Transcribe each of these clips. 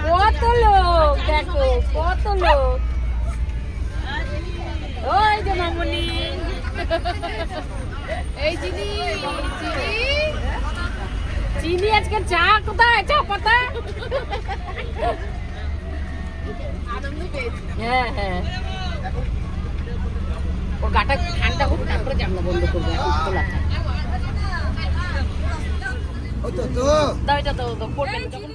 কত লোক দেখো, কত লোক। ওই যে মামুনি, এই চিনি চিনি চিনি আজকে চা কোথায়, চা পাতা। আনন্দ পেয়েছি। হ্যাঁ হ্যাঁ, ওর গাটা ঠান্ডা হোক তারপরে জানলা বন্ধ করবে, এখন খোলা থাকে। দাও এটা, তো পড়বেন যখন।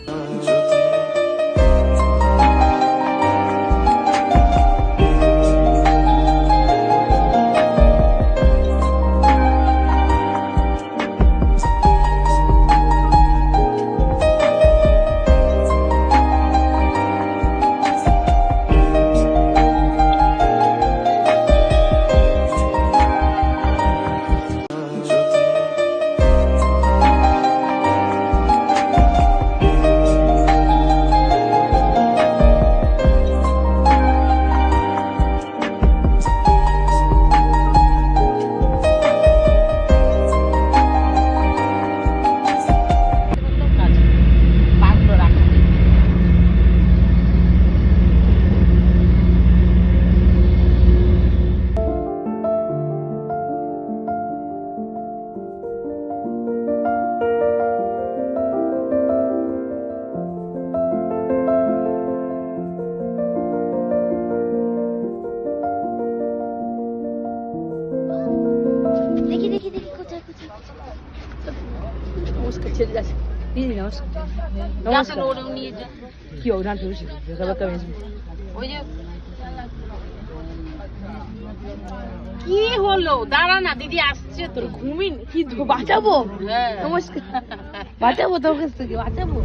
কি হলো, দাঁড়া না দিদি আসছে, তোর ঘুমিন কি বাঁচাবো? নমস্কার, বাঁচাবো তোর কাছ থেকে, বাঁচাবো।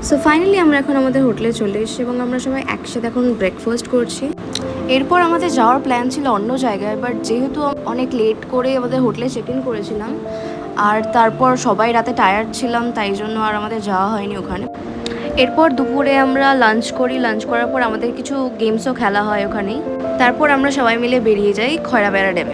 সো ফাইনালি আমরা এখন আমাদের হোটেলে চলে এসেছি এবং আমরা সবাই একসাথে এখন ব্রেকফাস্ট করছি। এরপর আমাদের যাওয়ার প্ল্যান ছিল অন্য জায়গায়, বাট যেহেতু অনেক লেট করে আমাদের হোটেলে চেক ইন করেছিলাম আর তারপর সবাই রাতে টায়ার্ড ছিলাম, তাই জন্য আর আমাদের যাওয়া হয়নি ওখানে। এরপর দুপুরে আমরা লাঞ্চ করি, লাঞ্চ করার পর আমাদের কিছু গেমসও খেলা হয় ওখানেই। তারপর আমরা সবাই মিলে বেরিয়ে যাই খয়রাবেড়া ড্যামে।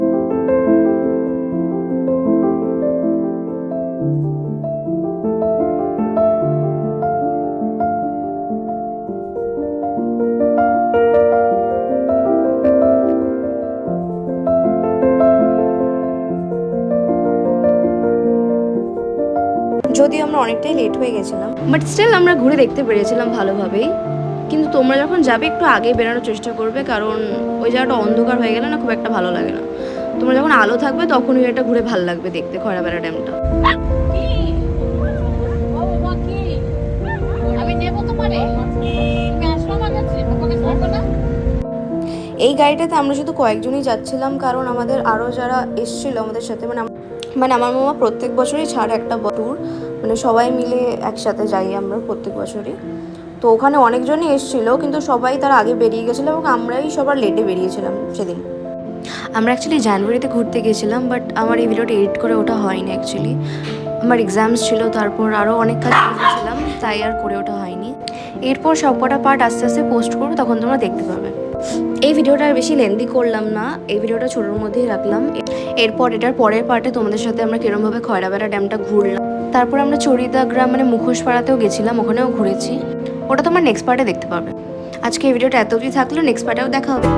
যদিও আমরা অনেকটাই লেট হয়ে গেছিলাম, বাট স্টিল আমরা ঘুরে দেখতে পেরেছিলাম ভালোভাবেই। কিন্তু তোমরা যখন যাবে একটু আগে বেরোনোর চেষ্টা করবে, কারণ ওই জায়গাটা অন্ধকার হয়ে গেলে না খুব একটা ভালো লাগে না। তোমরা যখন আলো থাকবে তখন ওই এটা ঘুরে ভালো লাগবে দেখতে, খয়রাবেড়া ড্যামটা। এই গাড়িটাতে আমরা শুধু কয়েকজনই যাচ্ছিলাম, কারণ আমাদের আরও যারা এসেছিল আমাদের সাথে, মানে আমার মামা প্রত্যেক বছরই ছাড়ে একটা ট্যুর, মানে সবাই মিলে একসাথে যাই আমরা প্রত্যেক বছরই। তো ওখানে অনেকজনই এসেছিল, কিন্তু সবাই তার আগে বেরিয়ে গেছিলো এবং আমরাই সবার লেটে বেরিয়েছিলাম সেদিন। আমরা অ্যাকচুয়ালি জানুয়ারিতে ঘুরতে গেছিলাম, বাট আমার এই ভিডিওটা এডিট করে ওটা হয়নি অ্যাকচুয়ালি। আমার এক্সামস ছিল, তারপর আরও অনেক কাজ করেছিলাম, তাই আর করে ওটা হয়নি। এরপর সব কটা পার্ট আস্তে আস্তে পোস্ট করবো, তখন তোমরা দেখতে পাবে। এই ভিডিওটা আর বেশি লেন্দি করলাম না, এই ভিডিওটা ছোটোর মধ্যেই রাখলাম। এরপর এটার পরের পার্টে তোমাদের সাথে আমরা কিরমভাবে খয়রাবেড়া ড্যামটা ঘুরলাম, তারপর আমরা চরিদা গ্রাম মানে মুখোশপাড়াতেও গেছিলাম, ওখানেও ঘুরেছি, ওটা তোমার নেক্সট পার্টে দেখতে পাবে। আজকে এই ভিডিওটা এত অবধি থাকলো, নেক্সট পার্টেও দেখা হবে।